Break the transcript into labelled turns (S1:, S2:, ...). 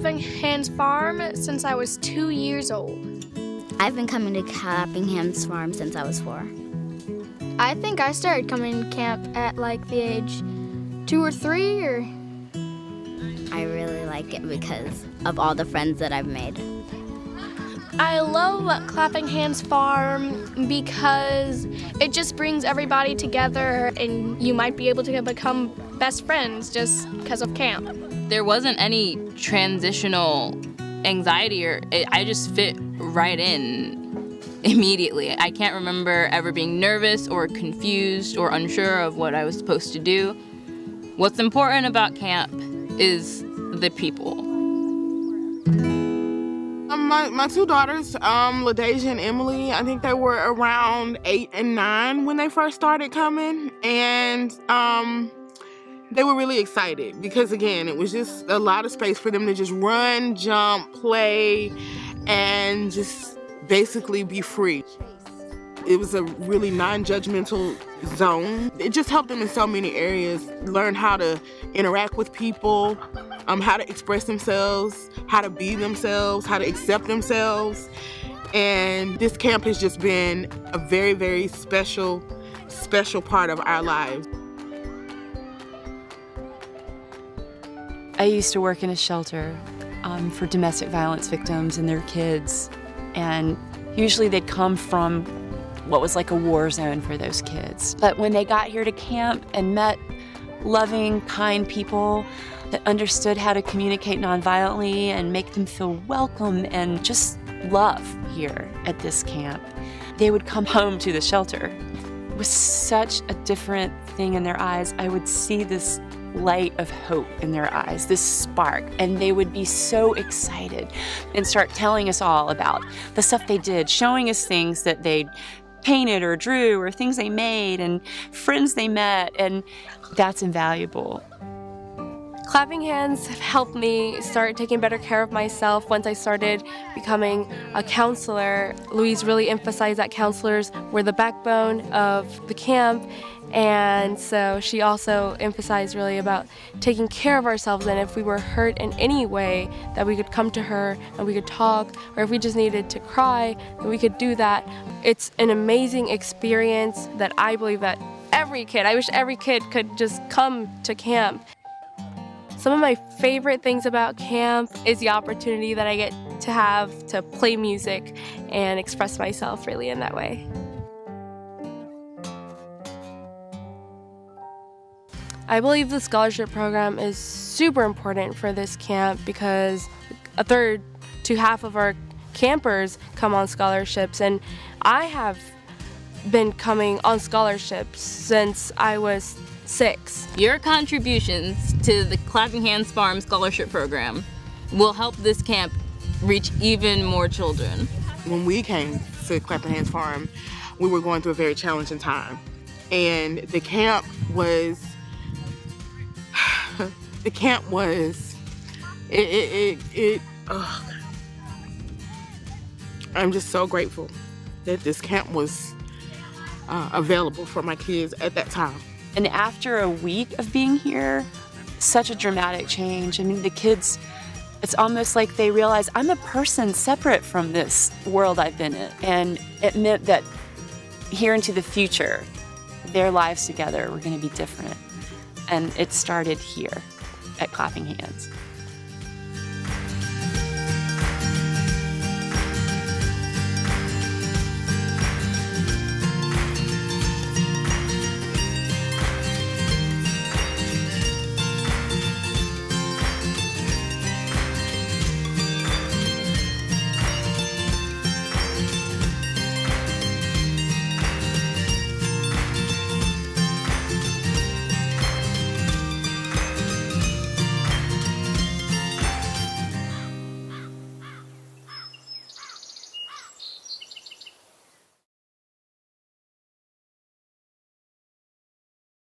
S1: Clapping Hands Farm since I was 2 years old.
S2: I've been coming to Clapping Hands Farm since I was 4.
S3: I think I started coming to camp at like the age 2 or 3 or...
S2: I really like it because of all the friends that I've made.
S1: I love Clapping Hands Farm because it just brings everybody together and you might be able to become best friends just because of camp.
S4: There wasn't any transitional anxiety I just fit right in immediately. I can't remember ever being nervous or confused or unsure of what I was supposed to do. What's important about camp is the people.
S5: My 2 daughters, LaDeja and Emily, I think they were around 8 and 9 when they first started coming, and they were really excited because, again, it was just a lot of space for them to just run, jump, play, and just basically be free. It was a really non-judgmental zone. It just helped them in so many areas, learn how to interact with people, how to express themselves, how to be themselves, how to accept themselves. And this camp has just been a very, very special part of our lives.
S6: I used to work in a shelter for domestic violence victims and their kids. And usually they'd come from what was like a war zone for those kids. But when they got here to camp and met loving, kind people that understood how to communicate nonviolently and make them feel welcome and just love here at this camp, they would come home to the shelter. It was such a different thing in their eyes. I would see this light of hope in their eyes, this spark, and they would be so excited and start telling us all about the stuff they did, showing us things that they'd painted or drew or things they made and friends they met, and that's invaluable.
S7: Clapping Hands have helped me start taking better care of myself once I started becoming a counselor. Louise really emphasized that counselors were the backbone of the camp, and so she also emphasized really about taking care of ourselves, and if we were hurt in any way that we could come to her and we could talk, or if we just needed to cry, then we could do that. It's an amazing experience that I believe that I wish every kid could just come to camp. Some of my favorite things about camp is the opportunity that I get to have to play music and express myself really in that way. I believe the scholarship program is super important for this camp because a third to half of our campers come on scholarships, and I have been coming on scholarships since I was 6.
S4: Your contributions to the Clapping Hands Farm Scholarship Program will help this camp reach even more children.
S5: When we came to Clapping Hands Farm, we were going through a very challenging time. And the camp was, I'm just so grateful that this camp was available for my kids at that time.
S6: And after a week of being here, such a dramatic change. I mean, the kids, it's almost like they realize I'm a person separate from this world I've been in. And it meant that here into the future, their lives together were going to be different. And it started here at Clapping Hands.